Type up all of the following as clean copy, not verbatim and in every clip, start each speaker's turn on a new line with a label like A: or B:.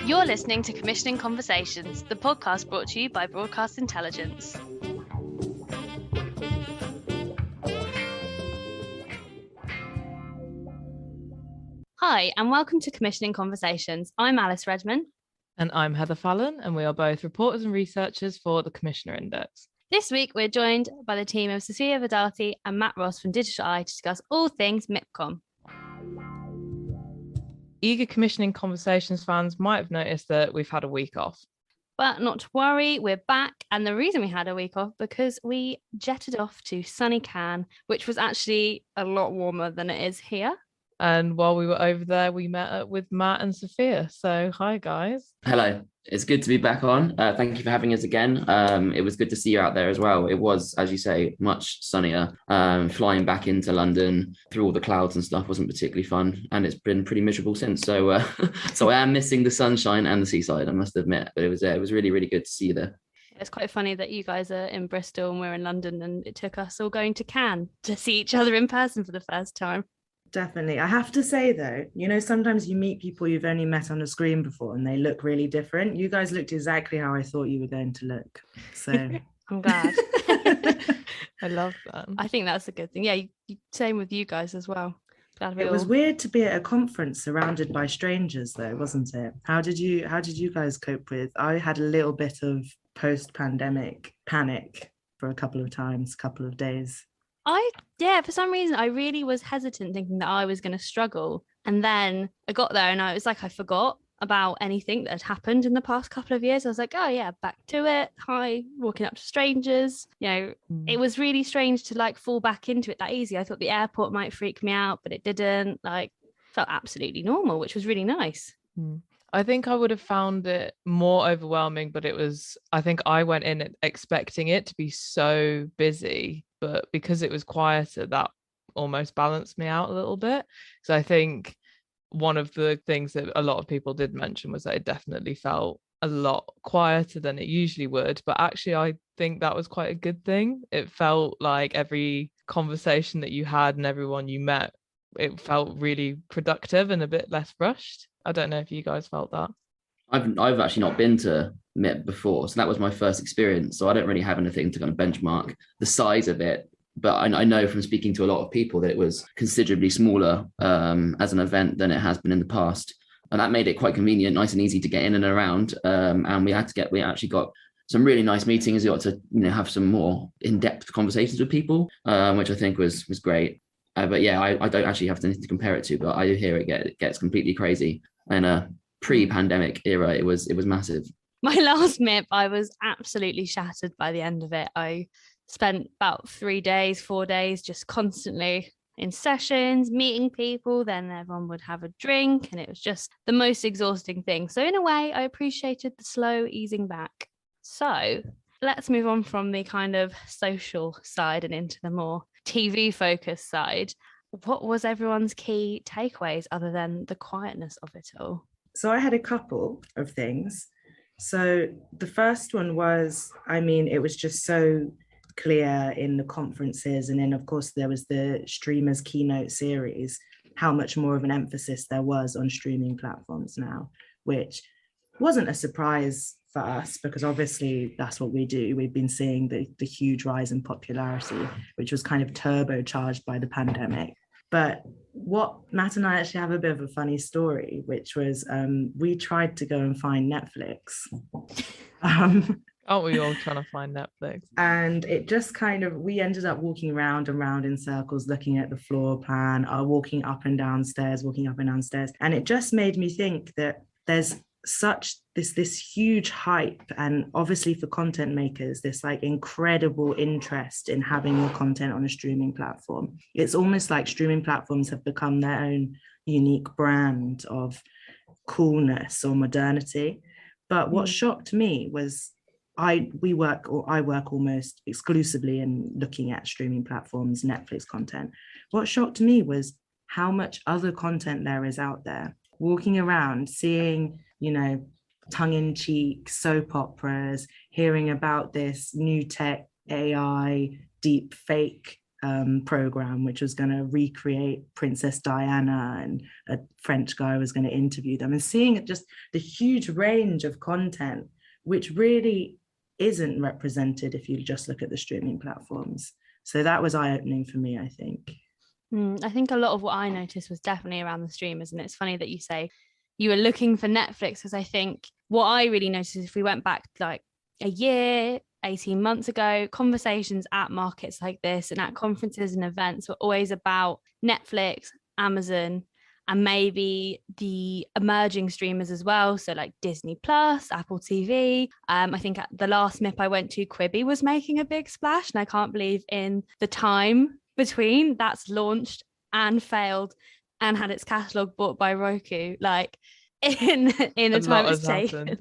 A: You're listening to Commissioning Conversations, the podcast brought to you by Broadcast Intelligence. Hi, and welcome to Commissioning Conversations. I'm Alice Redman.
B: And I'm Heather Fallon, and we are both reporters and researchers for the Commissioner Index.
A: This week, we're joined by the team of Sophia, Vahdati and Matt Ross from Digital Eye to discuss all things MIPCOM.
B: Eager Commissioning Conversations fans might have noticed that we've had a week off.
A: But not to worry, we're back. And the reason we had a week off, because we jetted off to sunny Cannes, which was actually a lot warmer than it is here.
B: And while we were over there, we met up with Matt and Sophia. So hi, guys.
C: Hello. It's good to be back on. Thank you for having us again. It was good to see you out there as well. It was, as you say, much sunnier. Flying back into London through all the clouds and stuff wasn't particularly fun. And it's been pretty miserable since. So I am missing the sunshine and the seaside, I must admit. But it was really, really good to see you there.
A: It's quite funny that you guys are in Bristol and we're in London, and it took us all going to Cannes to see each other in person for the first time.
D: Definitely. I have to say, though, sometimes you meet people you've only met on a screen before and they look really different. You guys looked exactly how I thought you were going to look. So
A: I'm glad.
B: I love that.
A: I think that's a good thing. Yeah, same with you guys as well.
D: It was weird to be at a conference surrounded by strangers, though, wasn't it? How did you guys cope with? I had a little bit of post-pandemic panic for a couple of days.
A: For some reason, I really was hesitant, thinking that I was going to struggle. And then I got there and I was like, I forgot about anything that had happened in the past couple of years. I was like, oh yeah, back to it. Hi, walking up to strangers. It was really strange to fall back into it that easy. I thought the airport might freak me out, but it didn't. Felt absolutely normal, which was really nice.
B: I think I would have found it more overwhelming, but I think I went in expecting it to be so busy, but because it was quieter, that almost balanced me out a little bit. So I think one of the things that a lot of people did mention was that it definitely felt a lot quieter than it usually would. But actually, I think that was quite a good thing. It felt like every conversation that you had and everyone you met, it felt really productive and a bit less rushed. I don't know if you guys felt that.
C: I've actually not been to MIP before, so that was my first experience. So I don't really have anything to kind of benchmark the size of it. But I know from speaking to a lot of people that it was considerably smaller as an event than it has been in the past. And that made it quite convenient, nice and easy to get in and around. And we actually got some really nice meetings. We got to have some more in-depth conversations with people, which I think was great. But yeah, I don't actually have anything to compare it to, but I hear it gets completely crazy. In a pre-pandemic era, it was massive.
A: My last MIP, I was absolutely shattered by the end of it. I spent about 4 days just constantly in sessions, meeting people, then everyone would have a drink, and it was just the most exhausting thing. So in a way, I appreciated the slow easing back. So let's move on from the kind of social side and into the more TV focused side. What was everyone's key takeaways other than the quietness of it all?
D: So I had a couple of things. So the first one was, it was just so clear in the conferences, and then of course there was the streamers keynote series, how much more of an emphasis there was on streaming platforms now, which wasn't a surprise for us because obviously that's what we do. We've been seeing the huge rise in popularity, which was kind of turbocharged by the pandemic. But Matt and I actually have a bit of a funny story, which was we tried to go and find Netflix.
B: Aren't we all trying to find Netflix?
D: And it just we ended up walking round and round in circles, looking at the floor plan, walking up and down stairs. And it just made me think that there's such this huge hype, and obviously for content makers, this incredible interest in having your content on a streaming platform. It's almost like streaming platforms have become their own unique brand of coolness or modernity. But what shocked me was I work almost exclusively in looking at streaming platforms, Netflix content. What shocked me was how much other content there is out there. Walking around, seeing, tongue-in-cheek soap operas, hearing about this new tech AI deep fake program, which was going to recreate Princess Diana, and a French guy was going to interview them, and seeing just the huge range of content, which really isn't represented if you just look at the streaming platforms. So that was eye-opening for me, I think.
A: I think a lot of what I noticed was definitely around the streamers. And it's funny that you say you were looking for Netflix, because I think what I really noticed, if we went back like a year, 18 months ago, conversations at markets like this and at conferences and events were always about Netflix, Amazon, and maybe the emerging streamers as well. So like Disney Plus, Apple TV. I think at the last MIP I went to, Quibi was making a big splash. And I can't believe in the time between that's launched and failed and had its catalogue bought by Roku, like in the time it's taken.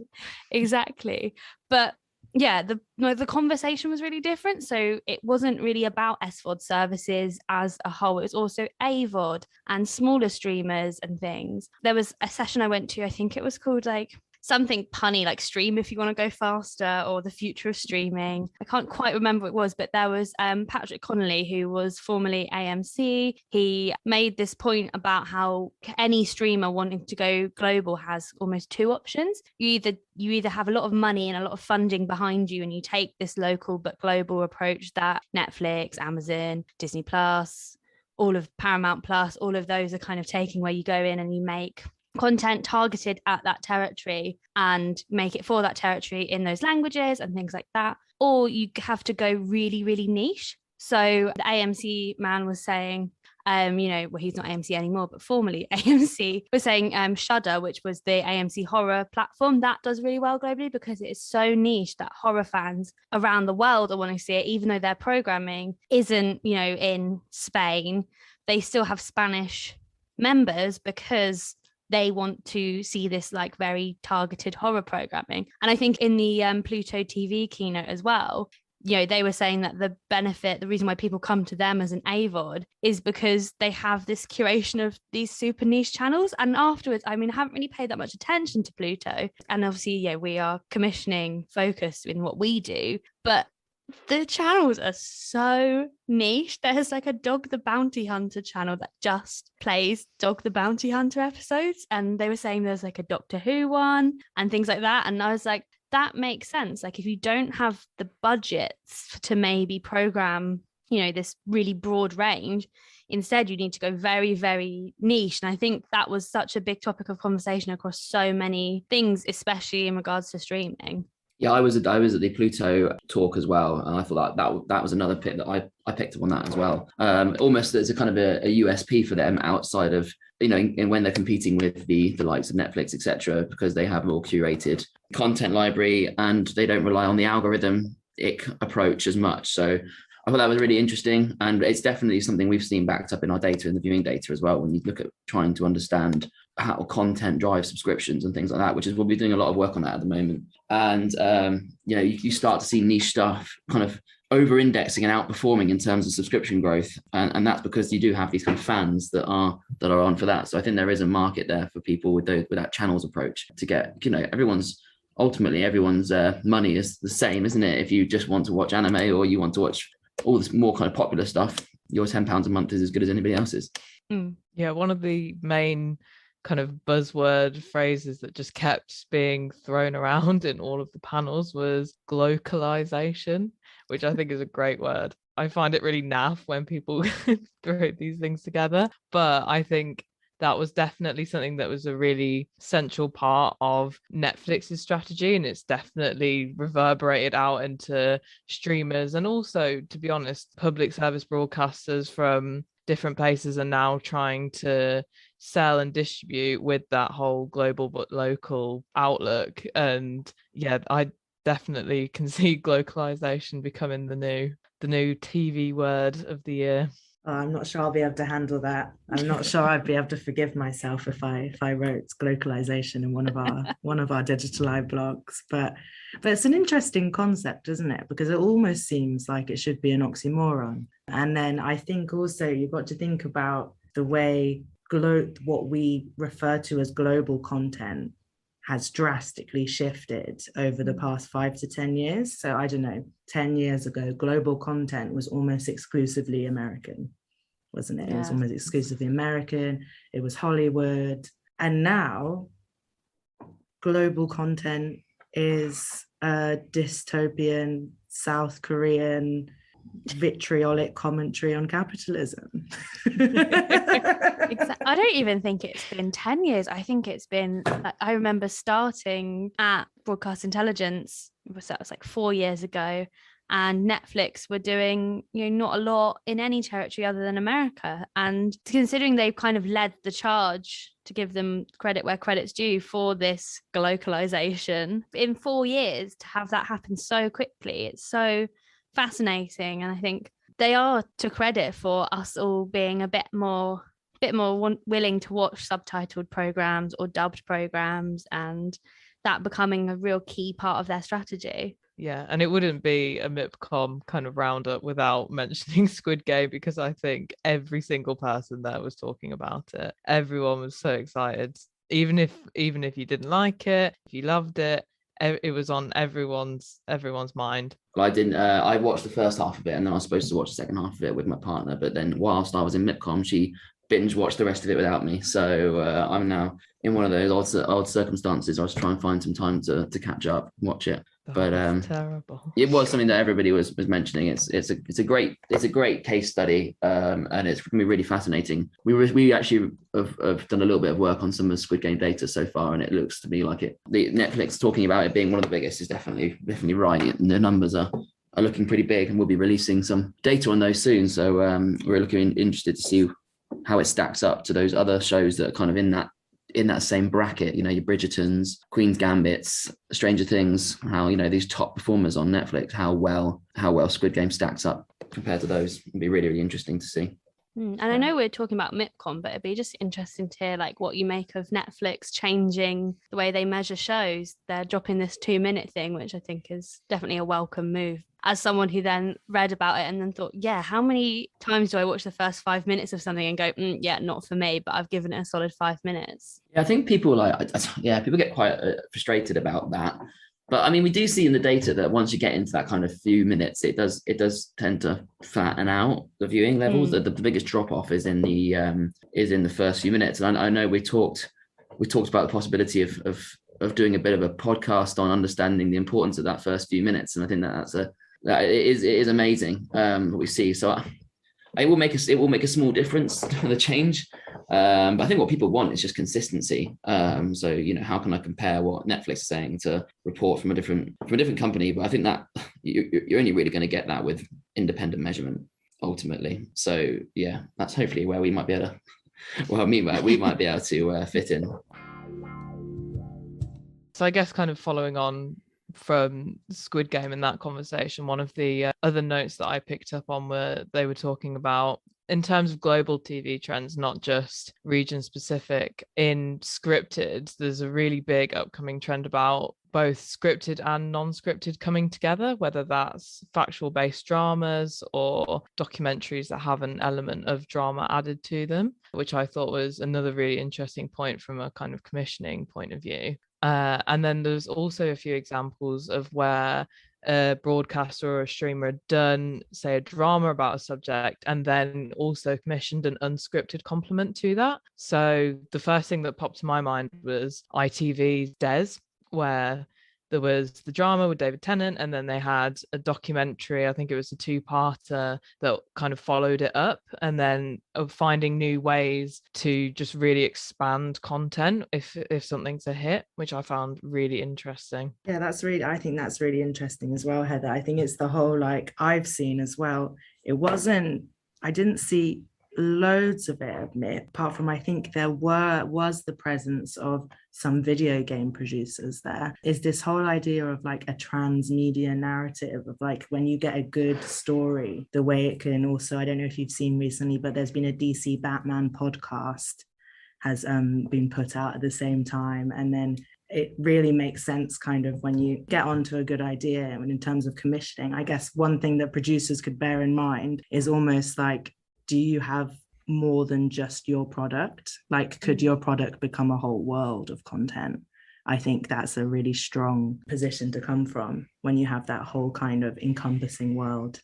A: Exactly. But yeah, the conversation was really different. So it wasn't really about SVOD services as a whole. It was also AVOD and smaller streamers and things. There was a session I went to, I think it was called like something punny, like Stream If You Want to Go Faster, or The Future of Streaming. I can't quite remember what it was, but there was Patrick Connolly, who was formerly AMC. He made this point about how any streamer wanting to go global has almost two options. You either have a lot of money and a lot of funding behind you, and you take this local but global approach that Netflix, Amazon, Disney Plus, all of Paramount Plus, all of those are kind of taking, where you go in and you make content targeted at that territory and make it for that territory in those languages and things like that. Or you have to go really, really niche. So the AMC man was saying, well, he's not AMC anymore, but formerly AMC was saying Shudder, which was the AMC horror platform, that does really well globally because it is so niche that horror fans around the world are wanting to see it, even though their programming isn't, in Spain. They still have Spanish members because they want to see this like very targeted horror programming. And I think in the Pluto TV keynote as well, they were saying that the reason why people come to them as an AVOD is because they have this curation of these super niche channels. And afterwards, I haven't really paid that much attention to Pluto. And obviously, we are commissioning focused in what we do, but the channels are so niche. There's like a Dog the Bounty Hunter channel that just plays Dog the Bounty Hunter episodes. And they were saying there's like a Doctor Who one and things like that. And I was like, that makes sense. Like if you don't have the budgets to maybe program, this really broad range, instead you need to go very, very niche. And I think that was such a big topic of conversation across so many things, especially in regards to streaming.
C: Yeah, I was at the Pluto talk as well, and I thought that was another pick that I picked up on that as well. Almost as a kind of a USP for them outside of in when they're competing with the likes of Netflix, etc., because they have a more curated content library and they don't rely on the algorithmic approach as much. So I thought that was really interesting, and it's definitely something we've seen backed up in our data and the viewing data as well. When you look at trying to understand how content drives subscriptions and things like that, which is what we're doing a lot of work on that at the moment. And you start to see niche stuff kind of over-indexing and outperforming in terms of subscription growth, and that's because you do have these kind of fans that are on for that. So I think there is a market there for people with that channels approach to get everyone's money is the same, isn't it? If you just want to watch anime or you want to watch all this more kind of popular stuff, your £10 a month is as good as anybody else's.
B: Yeah, one of the main kind of buzzword phrases that just kept being thrown around in all of the panels was glocalization, which I think is a great word. I find it really naff when people throw these things together, but I think that was definitely something that was a really central part of Netflix's strategy, and it's definitely reverberated out into streamers. And also, to be honest, public service broadcasters from different places are now trying to sell and distribute with that whole global but local outlook. And yeah, I definitely can see glocalization becoming the new TV word of the year.
D: Oh, I'm not sure I'll be able to handle that. I'm not sure I'd be able to forgive myself if I wrote glocalization in one of our digital live blogs. But it's an interesting concept, isn't it? Because it almost seems like it should be an oxymoron. And then I think also you've got to think about the way what we refer to as global content has drastically shifted over the past 5 to 10 years. So I don't know, 10 years ago, global content was almost exclusively American, wasn't it?
A: Yeah.
D: It was almost exclusively American. It was Hollywood. And now global content is a dystopian South Korean vitriolic commentary on capitalism.
A: Exactly. I don't even think it's been 10 years. I think it's been, I remember starting at Broadcast Intelligence, that was like 4 years ago, and Netflix were doing, not a lot in any territory other than America. And considering they've kind of led the charge, to give them credit where credit's due, for this globalization in 4 years, to have that happen so quickly, it's so fascinating. And I think they are to credit for us all being a bit more willing to watch subtitled programs or dubbed programs, and that becoming a real key part of their strategy.
B: Yeah, and it wouldn't be a MIPCOM kind of roundup without mentioning Squid Game, because I think every single person there was talking about it. Everyone was so excited. Even if you didn't like it, if you loved it, it was on everyone's mind.
C: Well, I didn't. I watched the first half of it, and then I was supposed to watch the second half of it with my partner. But then, whilst I was in MIPCOM, she binge watched the rest of it without me. So I'm now in one of those odd circumstances. I was trying to find some time to catch up and watch it. But
B: terrible.
C: It was something that everybody was mentioning. It's a great case study, and it's going to be really fascinating. We actually have done a little bit of work on some of the Squid Game data so far, and it looks to me like the Netflix talking about it being one of the biggest is definitely right. And the numbers are looking pretty big, and we'll be releasing some data on those soon. So we're looking interested to see how it stacks up to those other shows that are kind of in that same bracket, your Bridgertons, Queen's Gambits, Stranger Things, how, these top performers on Netflix, how well Squid Game stacks up compared to those. It'd be really, really interesting to see.
A: And I know we're talking about MIPCOM, but it'd be just interesting to hear what you make of Netflix changing the way they measure shows. They're dropping this 2-minute thing, which I think is definitely a welcome move. As someone who then read about it and then thought, how many times do I watch the first 5 minutes of something and go, not for me, but I've given it a solid 5 minutes.
C: Yeah, I think people people get quite frustrated about that. But I mean, we do see in the data that once you get into that kind of few minutes, it does tend to flatten out the viewing levels. The biggest drop off is in the first few minutes. And I know we talked about the possibility of doing a bit of a podcast on understanding the importance of that first few minutes. And I think that it is amazing what we see. So it will make a small difference to the change. But I think what people want is just consistency. So how can I compare what Netflix is saying to report from a different company? But I think that you're only really going to get that with independent measurement ultimately. So yeah, that's hopefully where we might be able to. We might be able to fit in.
B: So I guess kind of following on from Squid Game in that conversation, one of the other notes that I picked up on they were talking about in terms of global TV trends, not just region specific. In scripted, there's a really big upcoming trend about both scripted and non-scripted coming together, whether that's factual based dramas or documentaries that have an element of drama added to them, which I thought was another really interesting point from a kind of commissioning point of view. And then there's also a few examples of where a broadcaster or a streamer had done, say, a drama about a subject and then also commissioned an unscripted complement to that. So the first thing that popped to my mind was ITV's Des, where there was the drama with David Tennant, and then they had a documentary, I think it was a 2-parter, that kind of followed it up, and then finding new ways to just really expand content if something's a hit, which I found really interesting.
D: Yeah, I think that's really interesting as well, Heather. I think it's the whole, I've seen as well, I didn't see loads of it, admit, apart from I think there was the presence of some video game producers. There is this whole idea of a transmedia narrative of when you get a good story, the way it can also, I don't know if you've seen recently, but there's been a DC Batman podcast has been put out at the same time, and then it really makes sense kind of when you get onto a good idea. And in terms of commissioning, I guess one thing that producers could bear in mind is almost do you have more than just your product? Could your product become a whole world of content? I think that's a really strong position to come from when you have that whole kind of encompassing world.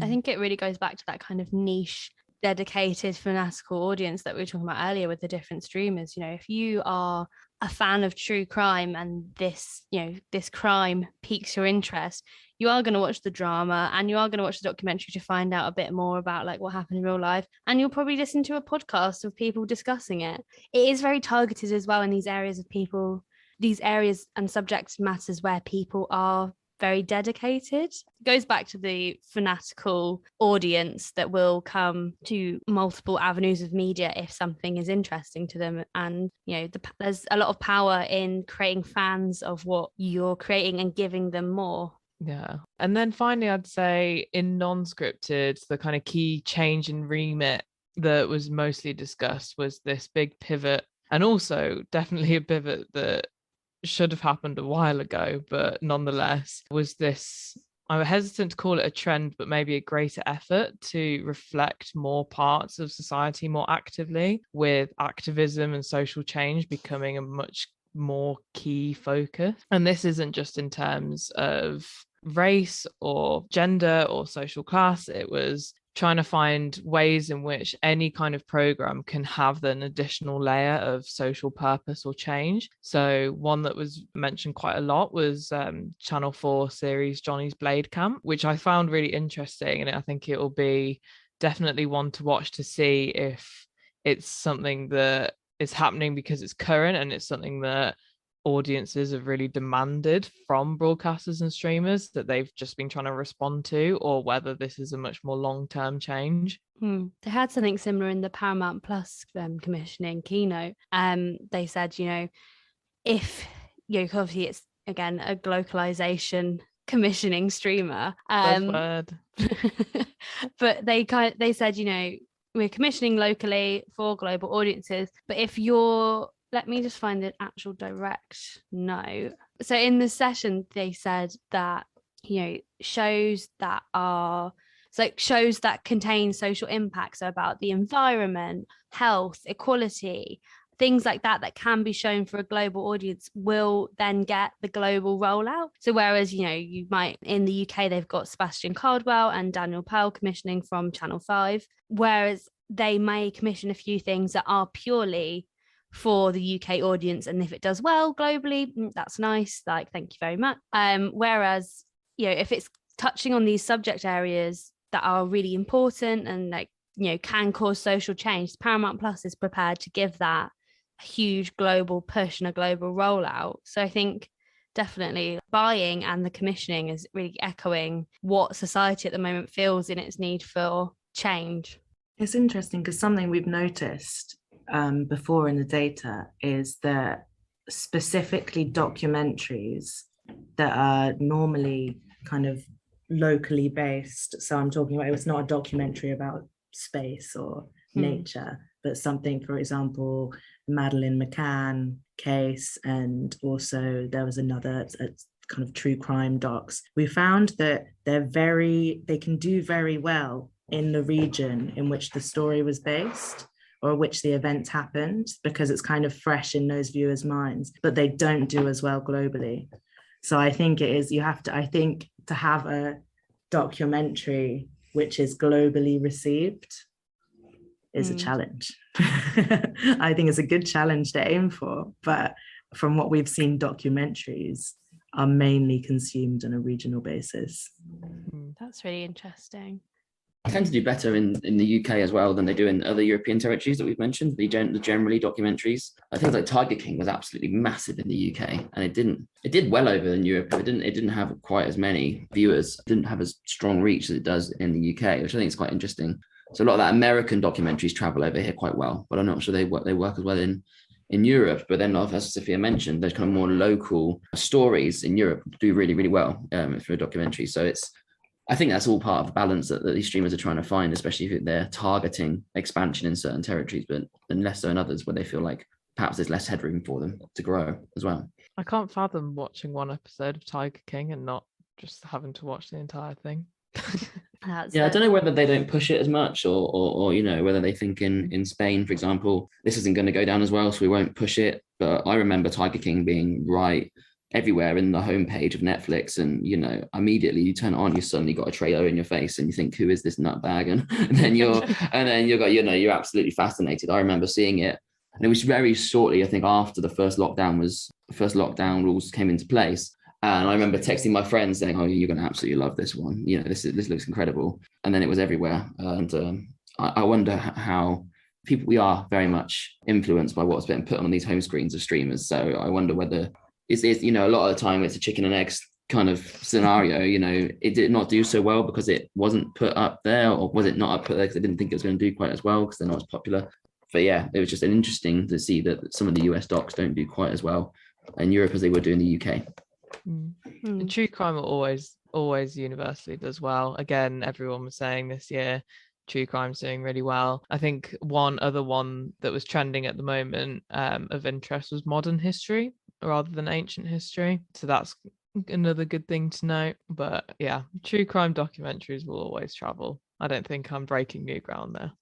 A: I think it really goes back to that kind of niche, dedicated, fanatical audience that we were talking about earlier with the different streamers. You know, if you are a fan of true crime and this, you know, this crime piques your interest, you are going to watch the drama and you are going to watch the documentary to find out a bit more about like what happened in real life. And you'll probably listen to a podcast of people discussing it. It is very targeted as well in these areas of people, these areas and subject matters where people are very dedicated. It goes back to the fanatical audience that will come to multiple avenues of media if something is interesting to them. And, you know, there's a lot of power in creating fans of what you're creating and giving them more.
B: Yeah. And then finally, I'd say in non-scripted, the kind of key change in remit that was mostly discussed was this big pivot, and also definitely a pivot that should have happened a while ago, but nonetheless was this, I'm hesitant to call it a trend, but maybe a greater effort to reflect more parts of society more actively, with activism and social change becoming a much more key focus. And this isn't just in terms of race or gender or social class. It was trying to find ways in which any kind of program can have an additional layer of social purpose or change. So one that was mentioned quite a lot was Channel 4 series Johnny's Blade Camp, which I found really interesting, and I think it will be definitely one to watch to see if it's something that is happening because it's current and it's something that audiences have really demanded from broadcasters and streamers that they've just been trying to respond to, or whether this is a much more long-term change.
A: They had something similar in the Paramount Plus commissioning keynote. They said, you know, if, you know, obviously it's again a globalization commissioning streamer,
B: Buzzword.
A: but they said, you know, we're commissioning locally for global audiences, but if you're, let me just find an actual direct note. So in the session, they said that, you know, shows that contain social impacts, so about the environment, health, equality, things like that can be shown for a global audience will then get the global rollout. So whereas, you know, you might, in the UK, they've got Sebastian Cardwell and Daniel Pearl commissioning from Channel 5, whereas they may commission a few things that are purely for the UK audience, and if it does well globally, that's nice, like, thank you very much. Whereas, you know, if it's touching on these subject areas that are really important and, like, you know, can cause social change, Paramount Plus is prepared to give that a huge global push and a global rollout. So I think definitely buying and the commissioning is really echoing what society at the moment feels in its need for change.
D: It's interesting because something we've noticed before in the data is that specifically documentaries that are normally kind of locally based, so I'm talking about, it's not a documentary about space or nature, but something, for example, Madeleine McCann case, and also there was another kind of true crime docs. We found that they can do very well in the region in which the story was based or which the event happened, because it's kind of fresh in those viewers' minds, but they don't do as well globally. So I think to have a documentary which is globally received is a challenge. I think it's a good challenge to aim for, but from what we've seen, documentaries are mainly consumed on a regional basis.
A: That's really interesting.
C: Tend to do better in the UK as well than they do in other European territories that we've mentioned. The generally documentaries, I think like Tiger King was absolutely massive in the UK, and it did well over in Europe. It didn't have quite as many viewers, didn't have as strong reach as it does in the UK, which I think is quite interesting. So a lot of that American documentaries travel over here quite well, but I'm not sure they work as well in Europe. But then, as Sophia mentioned, there's kind of more local stories in Europe do really, really well for a documentary. So I think that's all part of the balance that these streamers are trying to find, especially if they're targeting expansion in certain territories, but then less so in others where they feel like perhaps there's less headroom for them to grow as well.
B: I can't fathom watching one episode of Tiger King and not just having to watch the entire thing.
C: Yeah, I don't know whether they don't push it as much or you know, whether they think in Spain, for example, this isn't going to go down as well, so we won't push it. But I remember Tiger King being right everywhere in the homepage of Netflix, and you know, immediately you turn it on, you suddenly got a trailer in your face, and you think, who is this nutbag? And then you're absolutely fascinated. I remember seeing it, and it was very shortly, I think, after the first lockdown rules came into place. And I remember texting my friends saying, "Oh, you're going to absolutely love this one. You know, this looks incredible." And then it was everywhere. And I wonder how we are very much influenced by what's been put on these home screens of streamers. So I wonder whether it's you know, a lot of the time it's a chicken and eggs kind of scenario. You know, it did not do so well because it wasn't put up there, or was it not up there because they didn't think it was going to do quite as well because they're not as popular. But yeah, it was just interesting to see that some of the US docs don't do quite as well in Europe as they would do in the UK.
B: And true crime always universally does well. Again, everyone was saying this year true crime's doing really well. I think one other one that was trending at the moment of interest was modern history rather than ancient history, so that's another good thing to note. But yeah, true crime documentaries will always travel. I don't think I'm breaking new ground there.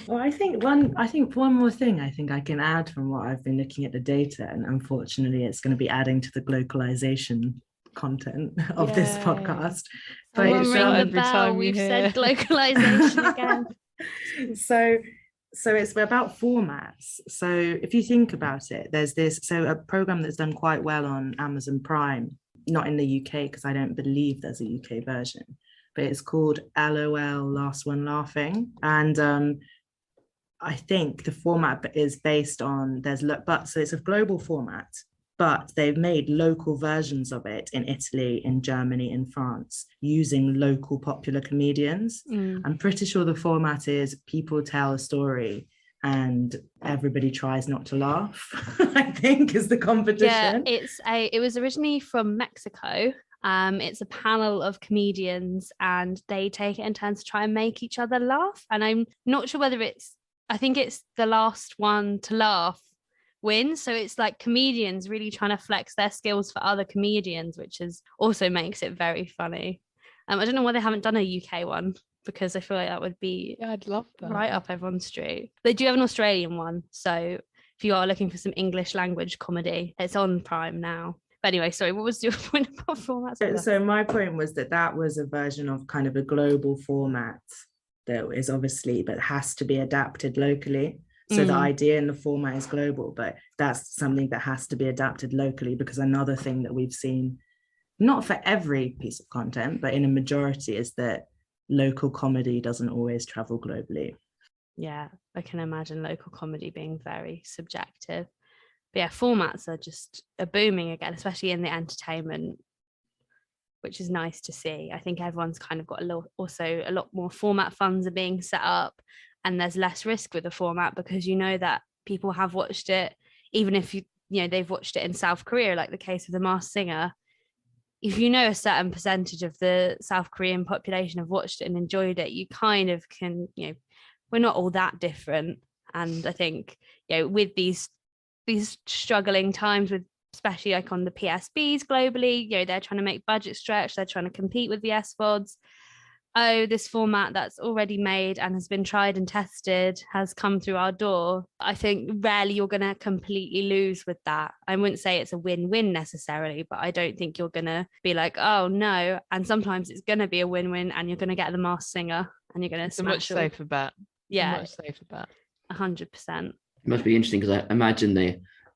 D: Well, I think one more thing I think I can add from what I've been looking at the data, and unfortunately it's going to be adding to the globalization content of this podcast.
A: But it's every time we've said globalization again.
D: So it's about formats. So if you think about it, there's a program that's done quite well on Amazon Prime, not in the UK because I don't believe there's a UK version, but it's called LOL Last One Laughing. And I think the format is based on, so it's a global format, but they've made local versions of it in Italy, in Germany, in France, using local popular comedians. I'm pretty sure the format is people tell a story and everybody tries not to laugh, I think is the competition.
A: Yeah, it was originally from Mexico. It's a panel of comedians and they take it in turns to try and make each other laugh. And I'm not sure whether I think it's the last one to laugh wins. So it's like comedians really trying to flex their skills for other comedians, which also makes it very funny. I don't know why they haven't done a UK one, because I feel like that would be
B: I'd love that.
A: Right up everyone's street. They do have an Australian one. So if you are looking for some English language comedy, it's on Prime now. But anyway, sorry, what was your point about formats?
D: So my point was that was a version of kind of a global format that is obviously, but has to be adapted locally. So the idea and the format is global, but that's something that has to be adapted locally, because another thing that we've seen, not for every piece of content, but in a majority, is that local comedy doesn't always travel globally.
A: Yeah, I can imagine local comedy being very subjective. But yeah, formats are booming again, especially in the entertainment, which is nice to see. I think everyone's kind of got a lot more format funds are being set up, and there's less risk with the format because you know that people have watched it, even if they've watched it in South Korea, like the case of The Masked Singer. If you know a certain percentage of the South Korean population have watched it and enjoyed it, you kind of can, we're not all that different. And I think, with these struggling times, with especially like on the PSBs globally, they're trying to make budget stretch, they're trying to compete with the SVODs. This format that's already made and has been tried and tested has come through our door. I think rarely you're going to completely lose with that. I wouldn't say it's a win-win necessarily, but I don't think you're going to be like, oh no. And sometimes it's going to be a win-win and you're going to get The Masked Singer and you're going to smash.
B: It's a much safer bet.
A: Yeah.
B: Much safer bet.
A: 100%.
C: It must be interesting because I imagine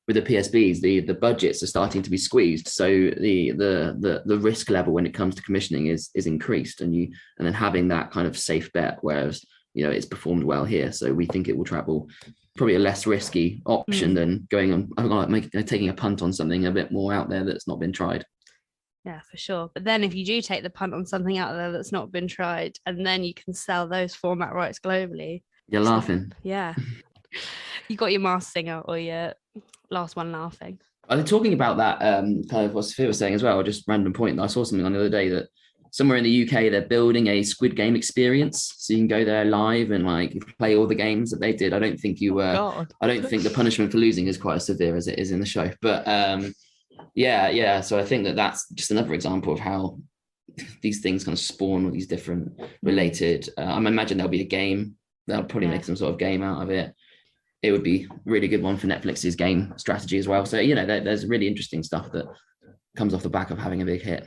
C: with the PSBs, the budgets are starting to be squeezed, so the risk level when it comes to commissioning is increased, and then having that kind of safe bet, whereas it's performed well here, so we think it will travel. Probably a less risky option than taking a punt on something a bit more out there that's not been tried.
A: Yeah, for sure. But then if you do take the punt on something out there that's not been tried, and then you can sell those format rights globally,
C: you're laughing.
A: Yeah. You got your Masked Singer or your Last One Laughing.
C: Talking about that, kind of what Sophia was saying as well, just random point. I saw something on the other day that somewhere in the UK, they're building a Squid Game experience. So you can go there live and play all the games that they did. I don't think I don't think the punishment for losing is quite as severe as it is in the show. But yeah. So I think that's just another example of how these things kind of spawn all these different related. I imagine there'll be a game. They'll probably make some sort of game out of it. It would be a really good one for Netflix's game strategy as well. So, you know, there's really interesting stuff that comes off the back of having a big hit.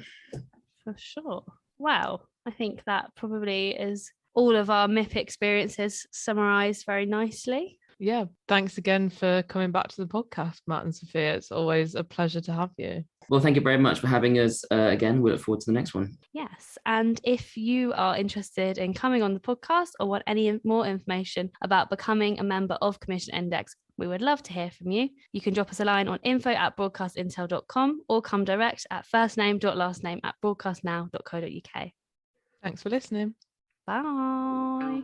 A: For sure. Wow. I think that probably is all of our MIP experiences summarised very nicely.
B: Yeah, thanks again for coming back to the podcast, Matt and Sophia. It's always a pleasure to have you.
C: Well, thank you very much for having us again. We look forward to the next one.
A: Yes. And if you are interested in coming on the podcast or want any more information about becoming a member of Commission Index, we would love to hear from you. You can drop us a line on info@broadcastintel.com or come direct at firstname.lastname@broadcastnow.co.uk.
B: Thanks for listening.
A: Bye.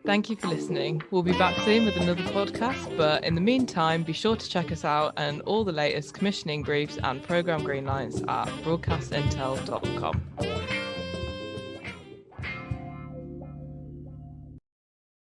B: Thank you for listening. We'll be back soon with another podcast, but in the meantime, be sure to check us out and all the latest commissioning briefs and programme greenlights at broadcastintel.com.